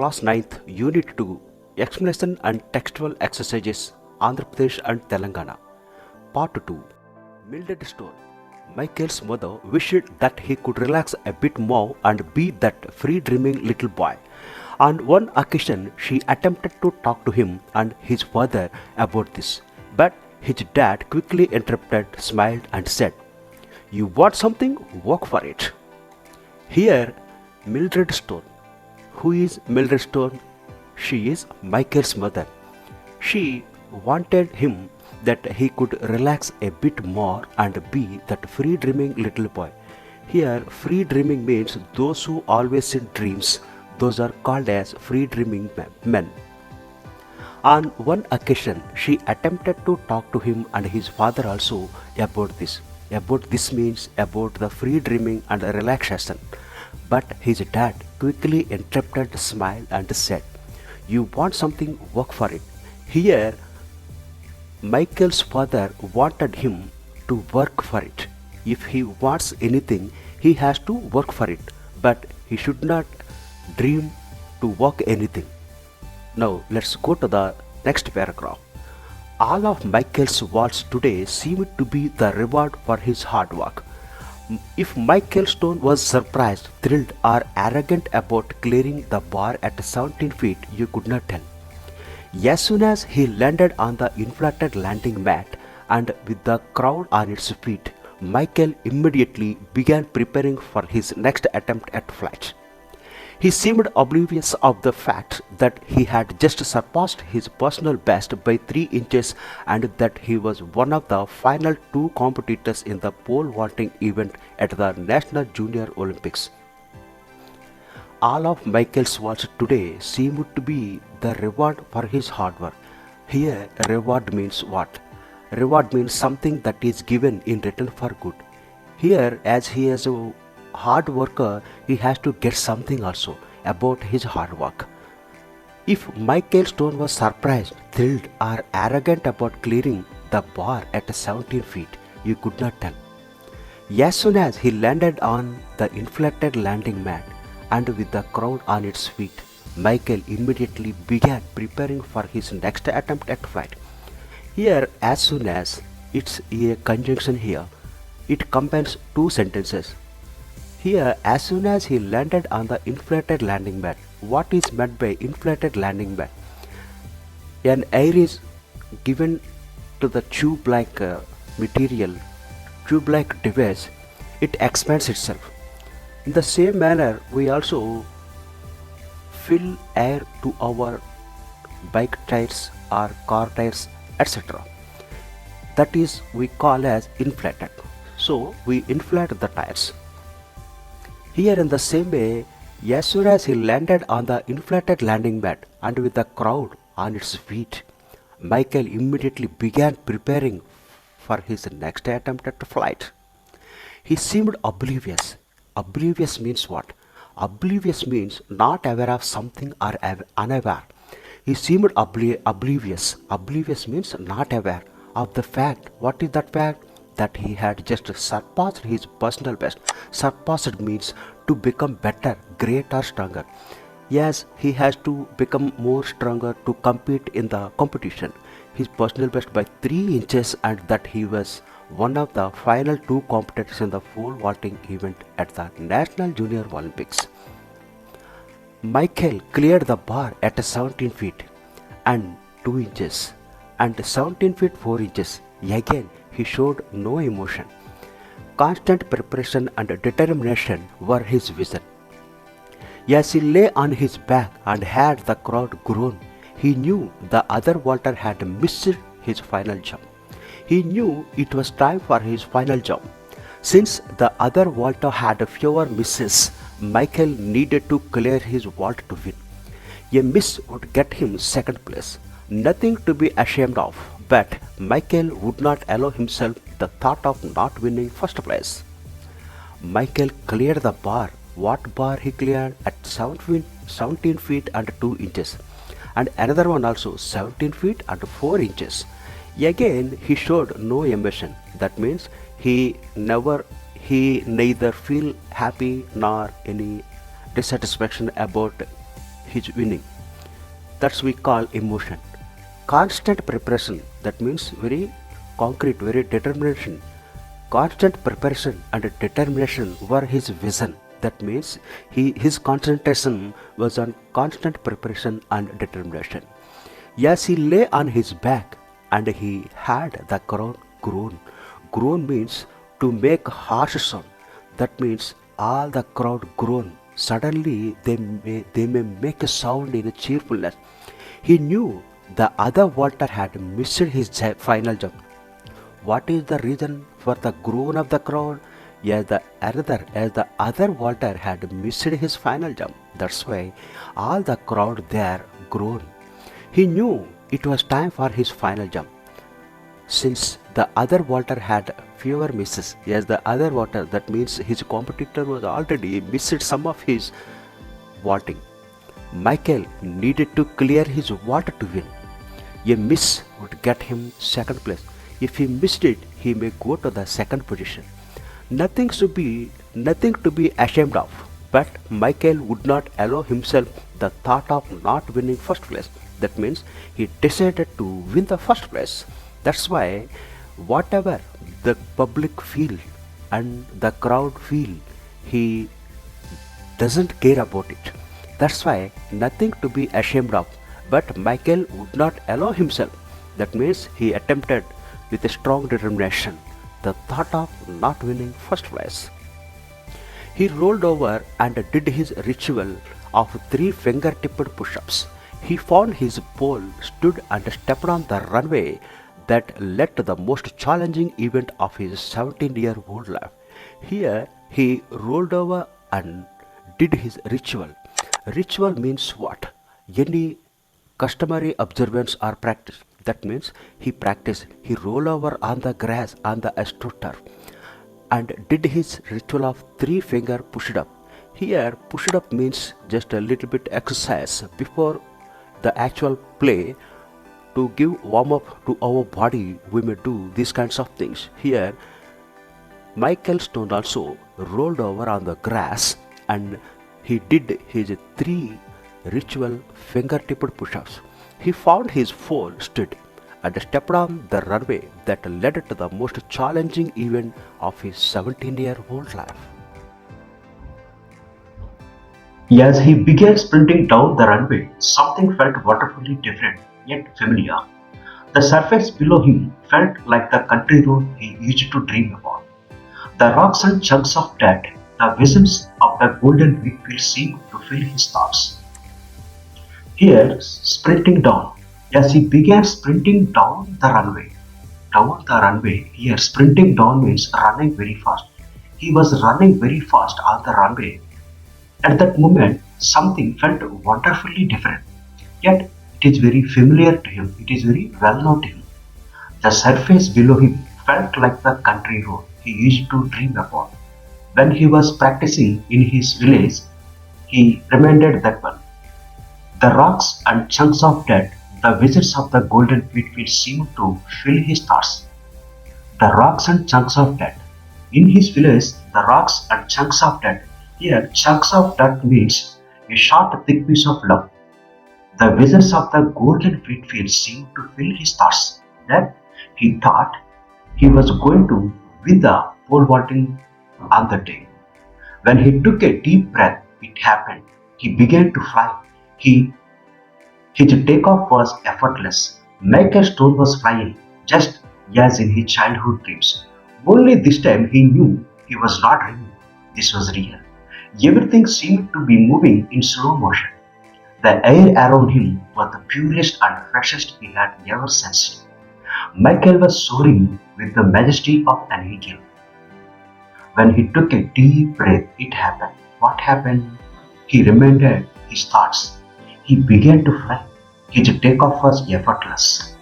Class 9th, Unit 2, Explanation and Textual Exercises, Andhra Pradesh and Telangana. Part 2. Mildred Stone. Michael's mother wished that he could relax a bit more and be that free-dreaming little boy. On one occasion, she attempted to talk to him and his father about this. But his dad quickly interrupted, smiled and said, "You want something? Work for it." Here, Mildred Stone. Who is Mildred Stone? She is Michael's mother. She wanted him that he could relax a bit more and be that free dreaming little boy. Here, free dreaming means those who always in dreams. Those are called as free dreaming men. On one occasion, she attempted to talk to him and his father also about this. About this means about the free dreaming and relaxation. But his dad quickly interrupted, smiled and said, "You want something, work for it." Here, Michael's father wanted him to work for it. If he wants anything, he has to work for it, but he should not dream to work anything. Now let's go to the next paragraph. All of Michael's walls today seem to be the reward for his hard work. If Michael Stone was surprised, thrilled or arrogant about clearing the bar at 17 feet, you could not tell. As soon as he landed on the inflated landing mat and with the crowd on its feet, Michael immediately began preparing for his next attempt at flight. He seemed oblivious of the fact that he had just surpassed his personal best by 3 inches and that he was one of the final 2 competitors in the pole vaulting event at the National Junior Olympics. All of Michael's walls today seemed to be the reward for his hard work. Here, reward means what? Reward means something that is given in return for good. Here, as he is a hard worker, he has to get something also about his hard work. If Michael Stone was surprised, thrilled or arrogant about clearing the bar at 17 feet, you could not tell. As soon as he landed on the inflated landing mat and with the crowd on its feet, Michael immediately began preparing for his next attempt at flight. Here, as soon as, it's a conjunction here. It combines 2 sentences. Here, as soon as he landed on the inflated landing mat. What is meant by inflated landing mat? An air is given to the tube-like material, tube-like device. It expands itself. In the same manner, we also fill air to our bike tires or car tires, etc. That is we call as inflated. So we inflate the tires. Here in the same way, as soon as he landed on the inflated landing mat and with the crowd on its feet, Michael immediately began preparing for his next attempt at flight. He seemed oblivious. Oblivious means what? Oblivious means not aware of something or unaware. He seemed oblivious. Oblivious means not aware of the fact. What is that fact? That he had just surpassed his personal best. Surpassed means to become better, greater, stronger. Yes, he has to become more stronger to compete in the competition. His personal best by 3 inches, and that he was one of the final 2 competitors in the pole vaulting event at the National Junior Olympics. Michael cleared the bar at 17 feet and 2 inches and 17 feet 4 inches. Again, he showed no emotion. Constant preparation and determination were his vision. As he lay on his back and had the crowd groan, he knew the other vaulter had missed his final jump. He knew it was time for his final jump. Since the other vaulter had fewer misses, Michael needed to clear his vault to win. A miss would get him second place. Nothing to be ashamed of, but Michael would not allow himself the thought of not winning first place. Michael cleared the bar. What bar he cleared? At 17 feet and 2 inches. And another one also 17 feet and 4 inches. Again, he showed no emotion. That means he neither feel happy nor any dissatisfaction about his winning. That's we call emotion. Constant preparation, that means very concrete, very determination. Constant preparation and determination were his vision. That means his concentration was on constant preparation and determination. Yes, he lay on his back and he had the crowd groan. Groan means to make harsh sound. That means all the crowd groan. Suddenly they may make a sound in cheerfulness. He knew the other Walter had missed his final jump. What is the reason for the groan of the crowd? As the other Walter had missed his final jump. That's why all the crowd there groaned. He knew it was time for his final jump. Since the other Walter had fewer misses, the other Walter, that means his competitor was already missed some of his vaulting. Michael needed to clear his water to win. A miss would get him second place. If he missed it, he may go to the second position. Nothing to be ashamed of. But Michael would not allow himself the thought of not winning first place. That means he decided to win the first place. That's why whatever the public feel and the crowd feel, he doesn't care about it. That's why nothing to be ashamed of. But Michael would not allow himself. That means he attempted with a strong determination the thought of not winning first place. He rolled over and did his ritual of 3 finger-tipped push-ups. He found his pole, stood and stepped on the runway that led to the most challenging event of his 17-year-old life. Here he rolled over and did his ritual. Ritual means what? Any customary observance or practice. That means he practiced. He rolled over on the grass on the astroturf and did his ritual of 3-finger push-up. Here push-up means just a little bit exercise before the actual play. To give warm-up to our body, we may do these kinds of things. Here Michael Stone also rolled over on the grass and he did his 3 ritual finger-tipped push-ups. He found his pole, stood and stepped on the runway that led to the most challenging event of his 17-year-old life. As he began sprinting down the runway, something felt wonderfully different yet familiar. The surface below him felt like the country road he used to dream about. The rocks and chunks of dirt, the visions of the golden wheat field seemed to fill his thoughts. Here, sprinting down, as he began sprinting down the runway, here sprinting down means running very fast. He was running very fast on the runway. At that moment, something felt wonderfully different. Yet, it is very familiar to him. It is very well known to him. The surface below him felt like the country road he used to dream about. When he was practicing in his village, he remembered that one. The rocks and chunks of dirt, the visions of the golden wheat field seemed to fill his thoughts. The rocks and chunks of dirt. In his village, the rocks and chunks of dirt. Here, chunks of dirt means a short, thick piece of love. The visions of the golden wheat field seemed to fill his thoughts. Then he thought he was going to win the pole vaulting on the day. When he took a deep breath, it happened. He began to fly. His takeoff was effortless. Michael Stone was flying, just as in his childhood dreams. Only this time he knew he was not dreaming. This was real. Everything seemed to be moving in slow motion. The air around him was the purest and freshest he had ever sensed. Michael was soaring with the majesty of an eagle. When he took a deep breath, it happened. What happened? He remembered his thoughts. He began to fly. His takeoff was effortless.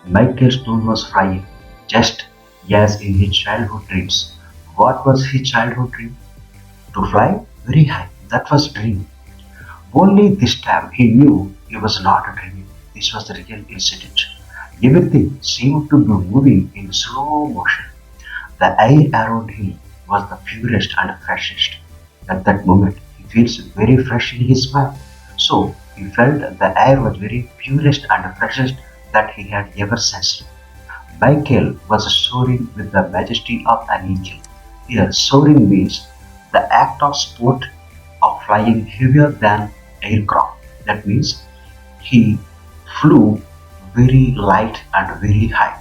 Michael Stone was flying, just as in his childhood dreams. What was his childhood dream? To fly very high. That was dream. Only this time he knew he was not dreaming. This was the real incident. Everything seemed to be moving in slow motion. The air around him was the purest and freshest. At that moment, he feels very fresh in his mind. So He felt the air was very purest and freshest that he had ever sensed. Michael was soaring with the majesty of an eagle. Here, soaring means the act of sport of flying heavier than aircraft. That means he flew very light and very high.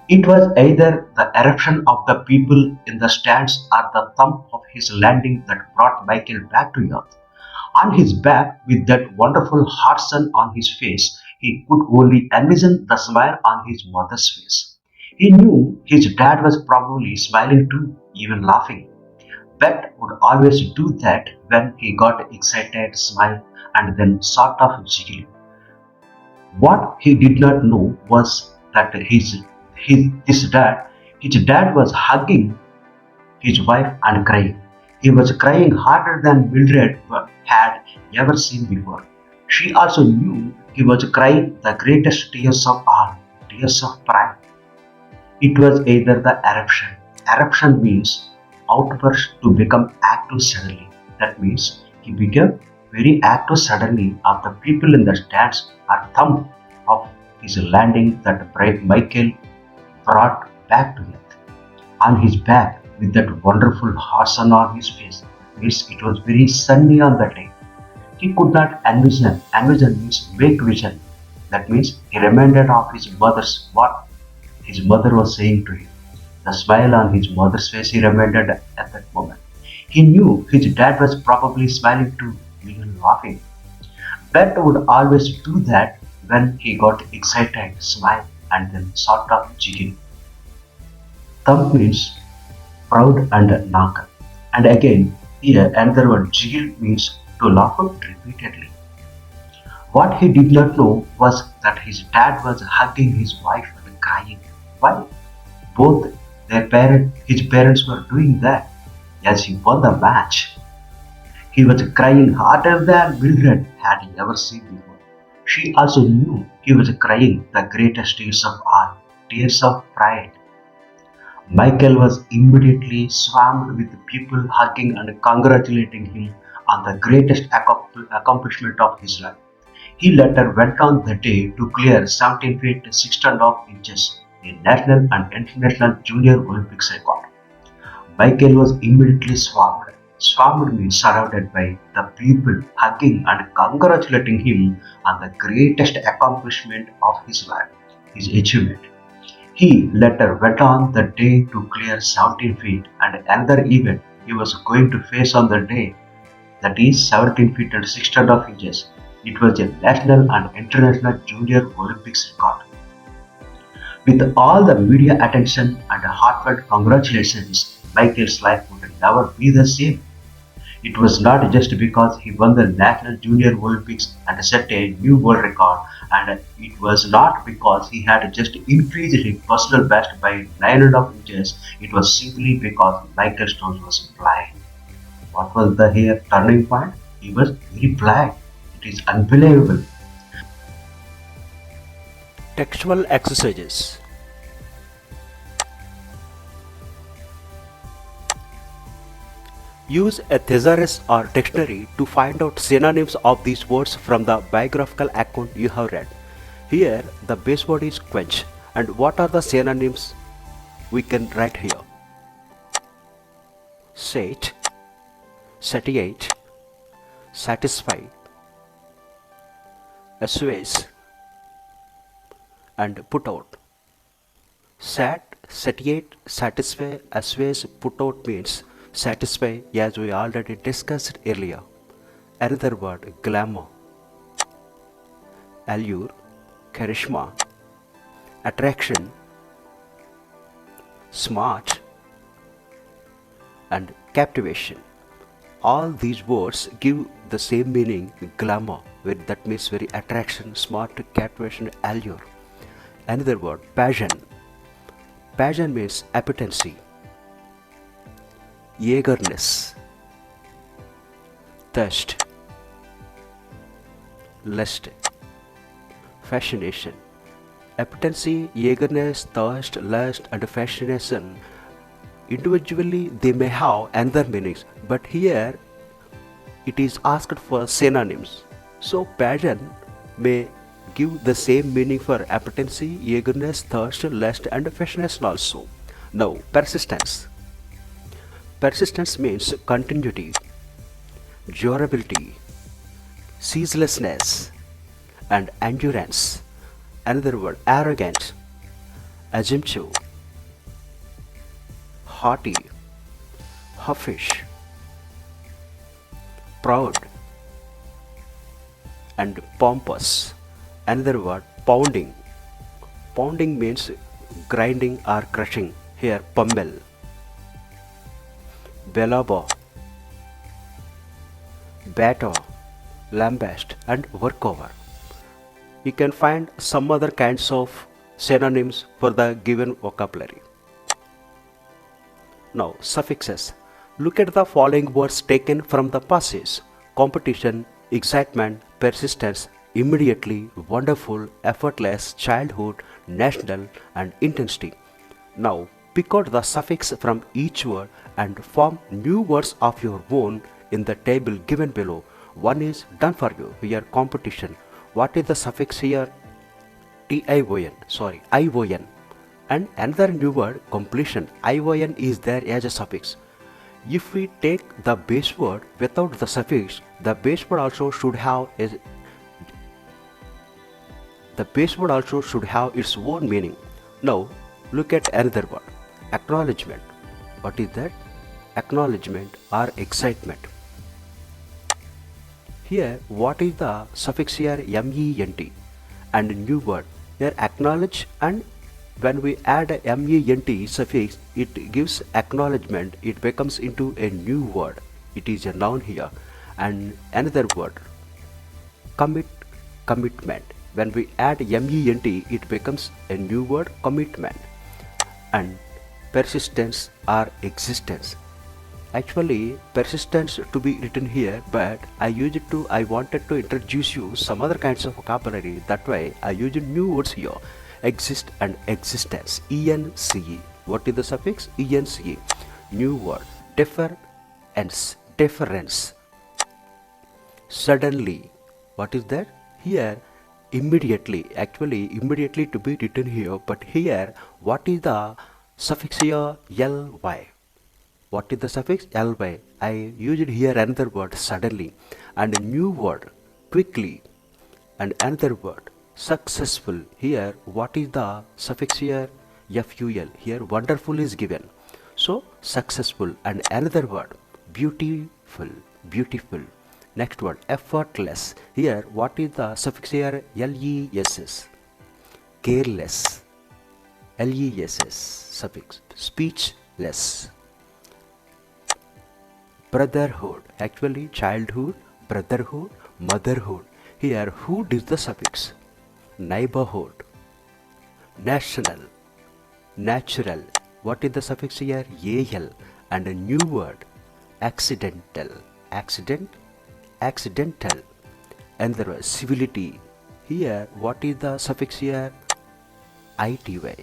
It was either the eruption of the people in the stands or the thump of his landing that brought Michael back to earth. On his back, with that wonderful hot sun on his face, he could only envision the smile on his mother's face. He knew his dad was probably smiling too, even laughing. Bet would always do that when he got excited, smile, and then sort of jiggle. What he did not know was that his dad was hugging his wife and crying. He was crying harder than Mildred had ever seen before. She also knew he was crying the greatest tears of all, tears of pride. It was either the eruption. Eruption means outburst to become active suddenly. That means he became very active suddenly of the people in the stands or thumb of his landing that brave Michael brought back to earth. On his back, with that wonderful hot sun on his face, means it was very sunny on that day. He could not envision. Envision means make vision. That means he reminded of his mother's what his mother was saying to him. The smile on his mother's face he remembered at that moment. He knew his dad was probably smiling too, even laughing. Bet would always do that when he got excited, smile, and then sort of jiggle. Thumb means proud and knock. And again, here another word jiggle means to laugh repeatedly. What he did not know was that his dad was hugging his wife and crying. Why? Both his parents were doing that as he won the match. He was crying harder than Mildred had ever seen before. She also knew he was crying the greatest tears of all, tears of pride. Michael was immediately swarmed with people hugging and congratulating him on the greatest accomplishment of his life. He later went on the day to clear 17 feet 6.5 inches, a national and international junior Olympics record. Michael was immediately swarmed. Swarmed means surrounded by the people hugging and congratulating him on the greatest accomplishment of his life, his achievement. He later went on the day to clear 17 feet and another event he was going to face on the day, that is 17 feet and 6.5 inches. It was a national and international junior Olympics record. With all the media attention and heartfelt congratulations, Michael's life would never be the same. It was not just because he won the National Junior Olympics and set a new world record, and it was not because he had just increased his personal best by 9.5 inches. It was simply because Michael Stones was blind. What was the here turning point? He was very blind. It is unbelievable. Textual exercises. Use a thesaurus or dictionary to find out synonyms of these words from the biographical account you have read. Here, the base word is quench. And what are the synonyms we can write here? Sate, satiate, satisfy, assuage, and put out. Sat, satiate, satisfy, assuage, put out means satisfy, as we already discussed earlier. Another word, glamour, allure, charisma, attraction, smart, and captivation. All these words give the same meaning, glamour, that means very attraction, smart, captivation, allure. Another word, passion. Passion means appetency, eagerness, thirst, lust, fascination. Appetency, eagerness, thirst, lust, and fascination, individually they may have another meanings, but here it is asked for synonyms. So passion may give the same meaning for appetency, eagerness, thirst, lust, and freshness also. Now, persistence. Persistence means continuity, durability, ceaselessness, and endurance. Another word, arrogant, assumptive, haughty, huffish, proud, and pompous. Another word, pounding. Pounding means grinding or crushing. Here, pummel, belabo, batter, lambast, and workover. You can find some other kinds of synonyms for the given vocabulary. Now, suffixes. Look at the following words taken from the passage: competition, excitement, persistence, immediately, wonderful, effortless, childhood, national, and intensity. Now, pick out the suffix from each word and form new words of your own in the table given below. One is done for you. Here, competition. What is the suffix here? ION. And another new word, completion. ION is there as a suffix. If we take the base word without the suffix, the base word also should have its own meaning. Now, look at another word, acknowledgement. What is that? Acknowledgement or excitement. Here, what is the suffix here? MENT. And new word. Here, acknowledge, and when we add a MENT suffix, it gives acknowledgement. It becomes into a new word. It is a noun here. And another word, commitment. When we add MENT, it becomes a new word, commitment. And persistence or existence. Actually, persistence to be written here, but I wanted to introduce you some other kinds of vocabulary. That way, I used new words here. Exist and existence. ENCE. What is the suffix? ENCE. New word. Deference. Suddenly. What is that? Here, immediately. Actually, immediately to be written here, but here, what is the suffix here? LY. What is the suffix? LY. I used here another word, suddenly, and a new word, quickly, and another word, successful. Here, what is the suffix here? FUL. Here, wonderful is given. So, successful, and another word, beautiful. Next word, effortless. Here, what is the suffix here? LESS. Careless. LESS suffix. Speechless. Brotherhood. Actually, childhood, brotherhood, motherhood. Here, hood is the suffix. Neighborhood. National. Natural. What is the suffix here? AL. And a new word, accidental. Accidental. And the word, civility. Here, what is the suffix here? ITY.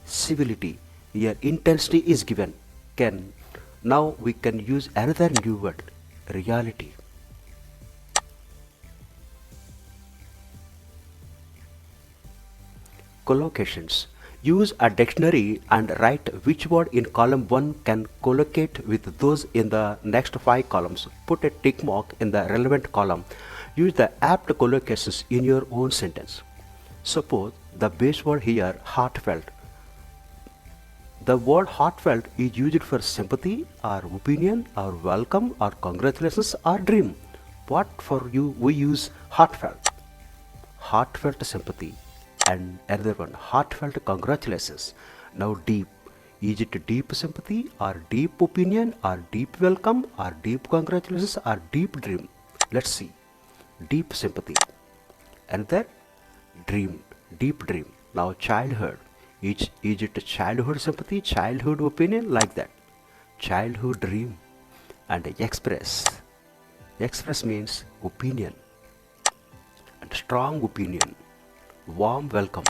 Civility. Here, intensity is given. Now we can use another new word, reality. Collocations. Use a dictionary and write which word in column 1 can collocate with those in the next 5 columns. Put a tick mark in the relevant column. Use the apt collocations in your own sentence. Suppose the base word here, heartfelt. The word heartfelt is used for sympathy or opinion or welcome or congratulations or dream. What for you we use heartfelt? Heartfelt sympathy. And another one, heartfelt congratulations. Now deep. Is it deep sympathy or deep opinion or deep welcome or deep congratulations or deep dream? Let's see. Deep sympathy. Another, dream. Deep dream. Now childhood. Is it childhood sympathy, childhood opinion, like that? Childhood dream. And express. Express means opinion. And strong opinion. Warm welcome.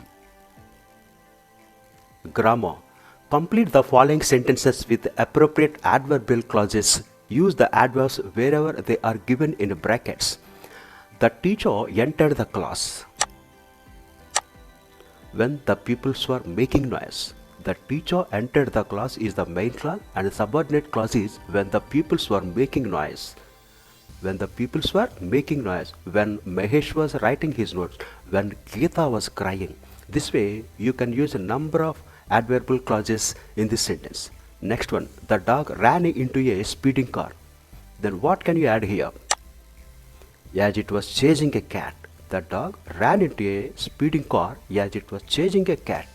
Grammar. Complete the following sentences with appropriate adverbial clauses. Use the adverbs wherever they are given in brackets. The teacher entered the class. When the pupils were making noise. The teacher entered the class is the main clause, and the subordinate clause is when the pupils were making noise. When the pupils were making noise, when Mahesh was writing his notes, when Geeta was crying. This way, you can use a number of adverbial clauses in this sentence. Next one, the dog ran into a speeding car. Then what can you add here? As it was chasing a cat. The dog ran into a speeding car as it was chasing a cat.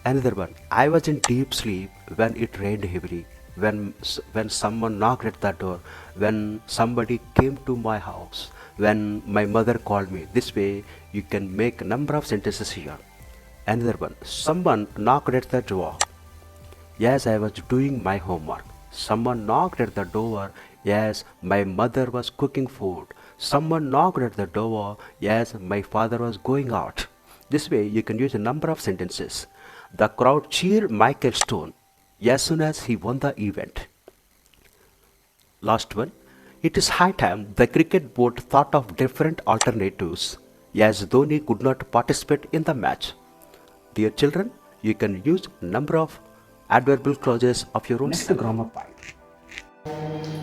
Another one, I was in deep sleep when it rained heavily. When someone knocked at the door, when somebody came to my house, when my mother called me. This way you can make a number of sentences here. Another one, someone knocked at the door as I was doing my homework. Someone knocked at the door as my mother was cooking food. Someone knocked at the door as my father was going out. This way you can use a number of sentences. The crowd cheered Michael Stone as soon as he won the event. Last one. It is high time the cricket board thought of different alternatives as Dhoni could not participate in the match. Dear children, you can use number of adverbial clauses of your own. Next grammar point.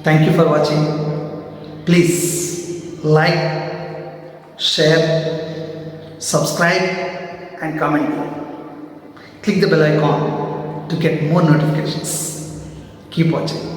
Thank you for watching. Please like, share, subscribe and comment below. Click the bell icon to get more notifications. Keep watching.